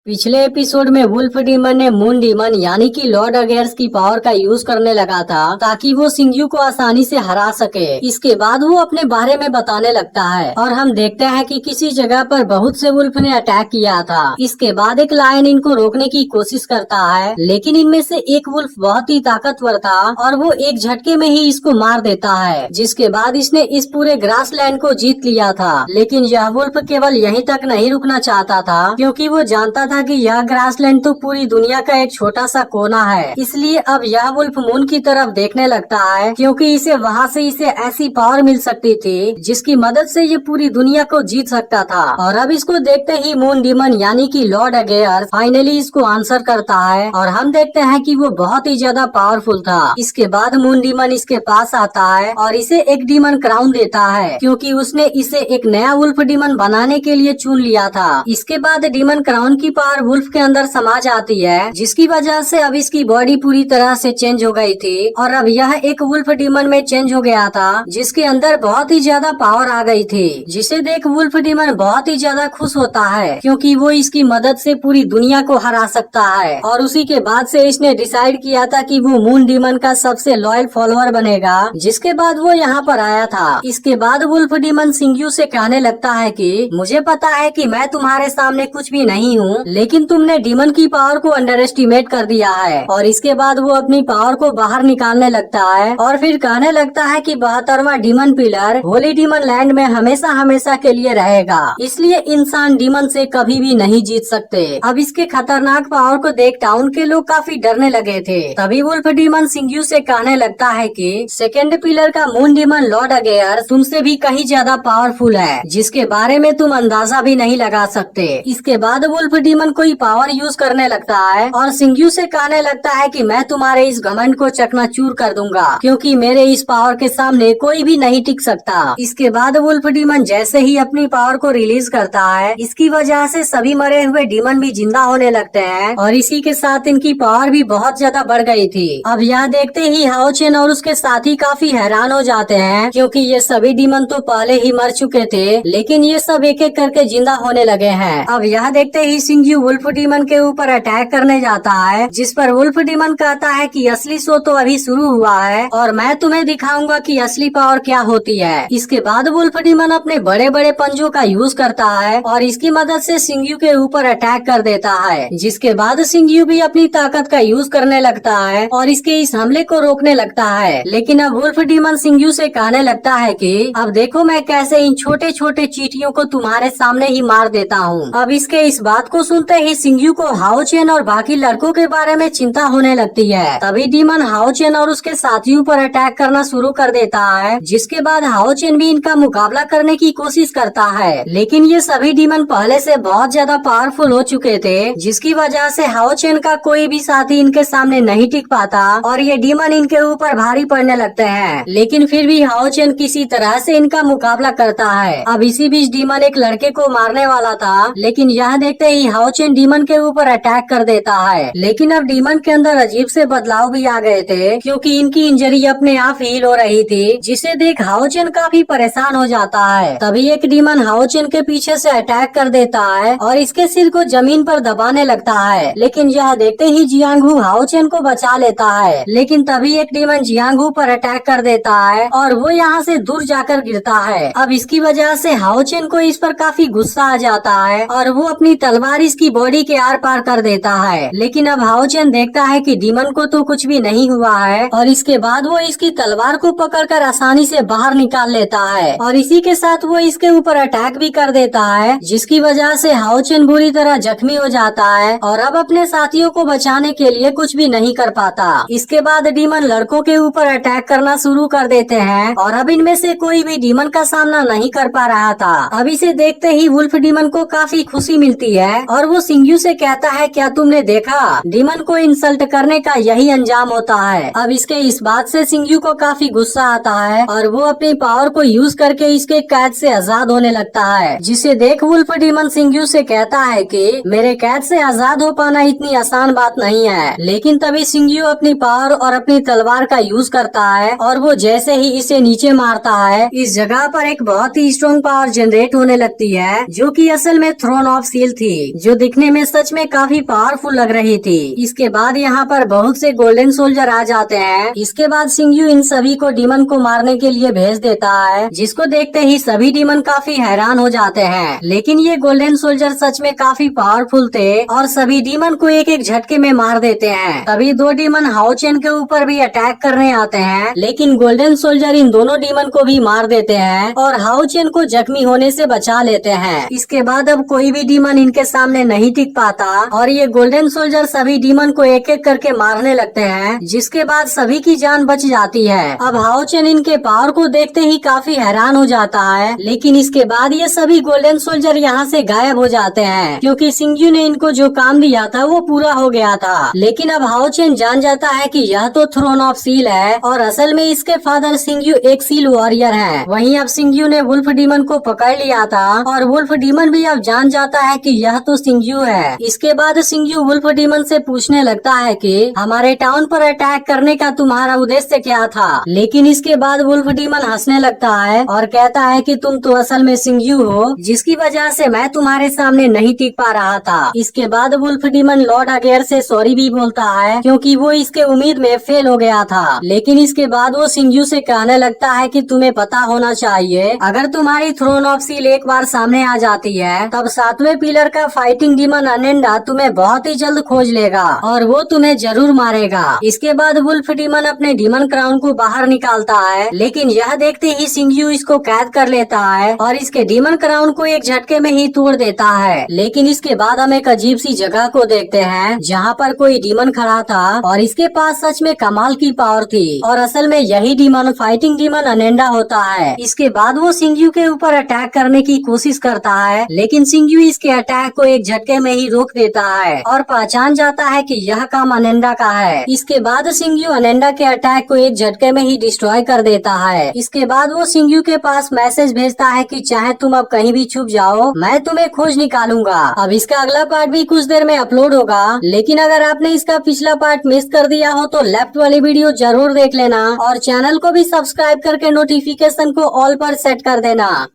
पिछले एपिसोड में wolf demon ने मून डीमन यानी कि लॉर्ड अगेयर्स की पावर का यूज करने लगा था ताकि वो सिंग्यू को आसानी से हरा सके। इसके बाद वो अपने बारे में बताने लगता है और हम देखते हैं कि किसी जगह पर बहुत से वुल्फ ने अटैक किया था। इसके बाद एक लायन इनको रोकने की कोशिश करता है, लेकिन इनमें से एक वुल्फ बहुत ही ताकतवर था और वो एक झटके में ही इसको मार देता है, जिसके बाद इसने इस पूरे ग्रास लैंड को जीत लिया था। लेकिन यह वुल्फ केवल यहीं तक नहीं रुकना चाहता था, क्योंकि वो जानता था कि यह ग्रासलैंड तो पूरी दुनिया का एक छोटा सा कोना है। इसलिए अब यह वुल्फ मून की तरफ देखने लगता है, क्योंकि इसे वहाँ से इसे ऐसी पावर मिल सकती थी जिसकी मदद से ये पूरी दुनिया को जीत सकता था। और अब इसको देखते ही मून डीमन यानी कि लॉर्ड अगेयर फाइनली इसको आंसर करता है और हम देखते हैं कि वो बहुत ही ज्यादा पावरफुल था। इसके बाद मून डीमन इसके पास आता है और इसे एक डीमन क्राउन देता है, क्योंकि उसने इसे एक नया वुल्फ डीमन बनाने के लिए चुन लिया था। इसके बाद डीमन क्राउन की पावर वुल्फ के अंदर समा जाती है, जिसकी वजह से अब इसकी बॉडी पूरी तरह से चेंज हो गई थी और अब यह एक वुल्फ डीमन में चेंज हो गया था, जिसके अंदर बहुत ही ज्यादा पावर आ गई थी। जिसे देख वुल्फ डीमन बहुत ही ज्यादा खुश होता है, क्योंकि वो इसकी मदद से पूरी दुनिया को हरा सकता है। और उसी के बाद से इसने डिसाइड किया था कि वो मून डीमन का सबसे लॉयल फॉलोअर बनेगा, जिसके बाद वो यहाँ पर आया था। इसके बाद वुल्फ डीमन सिंग्यू से कहने लगता है कि मुझे पता है कि मैं तुम्हारे सामने कुछ भी नहीं हूँ, लेकिन तुमने डीमन की पावर को अंडर एस्टिमेट कर दिया है। और इसके बाद वो अपनी पावर को बाहर निकालने लगता है और फिर कहने लगता है कि 72वां demon pillar holy demon land में हमेशा हमेशा के लिए रहेगा, इसलिए इंसान डीमन से कभी भी नहीं जीत सकते। अब इसके खतरनाक पावर को देख टाउन के लोग काफी डरने लगे थे। तभी वुल्फ डीमन सिंग्यू से कहने लगता है कि सेकेंड पिलर का मून डीमन लॉर्ड अगेयर तुमसे भी कहीं ज्यादा पावरफुल है, जिसके बारे में तुम अंदाजा भी नहीं लगा सकते। इसके बाद वुल्फ डीमन कोई पावर यूज करने लगता है और सिंग्यू से कहने लगता है कि मैं तुम्हारे इस घमंड को चकनाचूर कर दूंगा, क्योंकि मेरे इस पावर के सामने कोई भी नहीं टिक सकता। इसके बाद वुल्फ डीमन जैसे ही अपनी पावर को रिलीज करता है, इसकी वजह से सभी मरे हुए डीमन भी जिंदा होने लगते हैं और इसी के साथ इनकी पावर भी बहुत ज्यादा बढ़ गई थी। अब यह देखते ही हाओ चेन और उसके साथी काफी हैरान हो जाते हैं, क्योंकि ये सभी डीमन तो पहले ही मर चुके थे, लेकिन ये सब एक एक करके जिंदा होने लगे हैं। अब यह देखते ही सिंग्यू वुल्फ डीमन के ऊपर अटैक करने जाता है, जिस पर वुल्फ डीमन कहता है कि असली शो तो अभी शुरू हुआ है और मैं तुम्हें दिखाऊंगा कि असली पावर क्या होती है। इसके बाद वुल्फ डीमन अपने बड़े बड़े पंजों का यूज करता है और इसकी मदद से सिंग्यू के ऊपर अटैक कर देता है, जिसके बाद सिंग्यू भी अपनी ताकत का यूज करने लगता है और इसके इस हमले को रोकने लगता है। लेकिन अब वुल्फ डीमन सिंग्यू से कहने लगता है कि अब देखो मैं कैसे इन छोटे छोटे चींटियों को तुम्हारे सामने ही मार देता हूँ। अब इसके इस बात को सुनते ही सिंग्यू को हाओ चेन और बाकी लड़कों के बारे में चिंता होने लगती है। तभी डीमन हाओ चेन और उसके साथियों पर अटैक करना शुरू कर देता है, जिसके बाद हाओ चेन भी इनका मुकाबला करने की कोशिश करता है। लेकिन ये सभी डीमन पहले से बहुत ज्यादा पावरफुल हो चुके थे, जिसकी वजह से हाओ चेन का कोई भी साथी इनके सामने नहीं टिक पाता और ये डीमन इनके ऊपर भारी पड़ने लगते हैं। लेकिन फिर भी हाओ चेन किसी तरह से इनका मुकाबला करता है। अब इसी बीच डीमन एक लड़के को मारने वाला था, लेकिन यह देखते ही हाओ चेन डीमन के ऊपर अटैक कर देता है। लेकिन अब डीमन के अंदर अजीब से बदलाव भी आ गए थे, क्योंकि इनकी इंजरी अपने आप हील हो रही थी, जिसे देख हाओ चेन काफी परेशान हो जाता है। तभी एक डीमन हाओ चेन के पीछे से अटैक कर देता है और इसके सिर को जमीन पर दबाने लगता है। लेकिन यह देखते ही जियांगहू हाओ चेन को बचा लेता है। लेकिन तभी एक डीमन जियांगहू पर अटैक कर देता है और वो यहाँ से दूर जाकर गिरता है। अब इसकी वजह से हाओ चेन को इस पर काफी गुस्सा आ जाता है और वो अपनी तलवार इसकी बॉडी के आर पार कर देता है। लेकिन अब हाओ चेन देखता है कि डीमन को तो कुछ भी नहीं हुआ है और इसके बाद वो इसकी तलवार को पकड़कर आसानी से बाहर निकाल लेता है और इसी के साथ वो इसके ऊपर अटैक भी कर देता है, जिसकी वजह से हाओ चेन बुरी तरह जख्मी हो जाता है और अब अपने साथियों को बचाने के लिए कुछ भी नहीं कर पाता। इसके बाद डीमन लड़कों के ऊपर अटैक करना शुरू कर देते हैं और अब इनमें से कोई भी डीमन का सामना नहीं कर पा रहा था। अब इसे देखते ही वुल्फ डीमन को काफी खुशी मिलती है और वो सिंग्यू से कहता है क्या तुमने देखा, डीमन को इंसल्ट करने का यही अंजाम होता है। अब इसके इस बात से सिंग्यू को काफी गुस्सा आता है और वो अपनी पावर को यूज करके इसके कैद से आजाद होने लगता है, जिसे देख वुल्फ डीमन सिंग्यू से कहता है कि मेरे कैद से आजाद हो पाना इतनी आसान बात नहीं है। लेकिन तभी सिंग्यू अपनी पावर और अपनी तलवार का यूज करता है और वो जैसे ही इसे नीचे मारता है, इस जगह पर एक बहुत ही स्ट्रॉन्ग पावर जनरेट होने लगती है, जो कि असल में थ्रोन ऑफ सील थी, जो जो दिखने में सच में काफी पावरफुल लग रही थी। इसके बाद यहाँ पर बहुत से गोल्डन सोल्जर आ जाते हैं। इसके बाद सिंगयू इन सभी को डीमन को मारने के लिए भेज देता है, जिसको देखते ही सभी डीमन काफी हैरान हो जाते हैं। लेकिन ये गोल्डन सोल्जर सच में काफी पावरफुल थे और सभी डीमन को एक एक झटके में मार देते हैं। तभी दो डीमन हाओ चेन के ऊपर भी अटैक करने आते हैं, लेकिन गोल्डन सोल्जर इन दोनों डीमन को भी मार देते हैं और हाओ चेन को जख्मी होने से बचा लेते हैं। इसके बाद अब कोई भी डीमन इनके सामने नहीं टिक पाता और ये गोल्डन सोल्जर सभी डीमन को एक एक करके मारने लगते हैं, जिसके बाद सभी की जान बच जाती है। अब हाओ चेन इनके पावर को देखते ही काफी हैरान हो जाता है, लेकिन इसके बाद ये सभी गोल्डन सोल्जर यहाँ से गायब हो जाते हैं, क्योंकि सिंगयू ने इनको जो काम दिया था वो पूरा हो गया था। लेकिन अब हाओ चेन जान जाता है कि यह तो थ्रोन ऑफ सील है और असल में इसके फादर सिंगयू एक सील वॉरियर है। वहीं अब सिंगयू ने वुल्फ डीमन को पकड़ लिया था और वुल्फ डीमन भी अब जान जाता है कि यह तो सिंगयू है। इसके बाद सिंगयू वुल्फ डीमन से पूछने लगता है कि हमारे टाउन पर अटैक करने का तुम्हारा उद्देश्य क्या था। लेकिन इसके बाद वुल्फ डीमन हंसने लगता है और कहता है कि तुम तो असल में सिंगयू हो, जिसकी वजह से मैं तुम्हारे सामने नहीं टिक पा रहा था। इसके बाद वुल्फ डीमन लॉर्ड अगेयर से सॉरी भी बोलता है, क्योंकि वो इसके उम्मीद में फेल हो गया था। लेकिन इसके बाद वो सिंगयू से कहने लगता है कि तुम्हें पता होना चाहिए, अगर तुम्हारी थ्रोन ऑफ सील एक बार सामने आ जाती है तब 7वें पिलर का फाइटिंग डीमन अनेंडा तुम्हें बहुत ही जल्द खोज लेगा और वो तुम्हें जरूर मारेगा। इसके बाद वुल्फ डीमन अपने डीमन क्राउन को बाहर निकालता है, लेकिन यह देखते ही सिंगयू इसको कैद कर लेता है और इसके डीमन क्राउन को एक झटके में ही तोड़ देता है। लेकिन इसके बाद हम एक अजीब सी जगह को देखते हैं, जहाँ पर कोई डीमन खड़ा था और इसके पास सच में कमाल की पावर थी और असल में यही डीमन फाइटिंग डीमन अनेंडा होता है। इसके बाद वो सिंगयू के ऊपर अटैक करने की कोशिश करता है, लेकिन सिंगयू इसके अटैक को एक झटके में ही रोक देता है और पहचान जाता है कि यह काम अनेंडा का है। इसके बाद सिंगयू अनेंडा के अटैक को एक झटके में ही डिस्ट्रॉय कर देता है। इसके बाद वो सिंगयू के पास मैसेज भेजता है कि चाहे तुम अब कहीं भी छुप जाओ, मैं तुम्हें खोज निकालूंगा। अब इसका अगला पार्ट भी कुछ देर में अपलोड होगा, लेकिन अगर आपने इसका पिछला पार्ट मिस कर दिया हो तो लेफ्ट वाली वीडियो जरूर देख लेना और चैनल को भी सब्सक्राइब करके नोटिफिकेशन को ऑल पर सेट कर देना।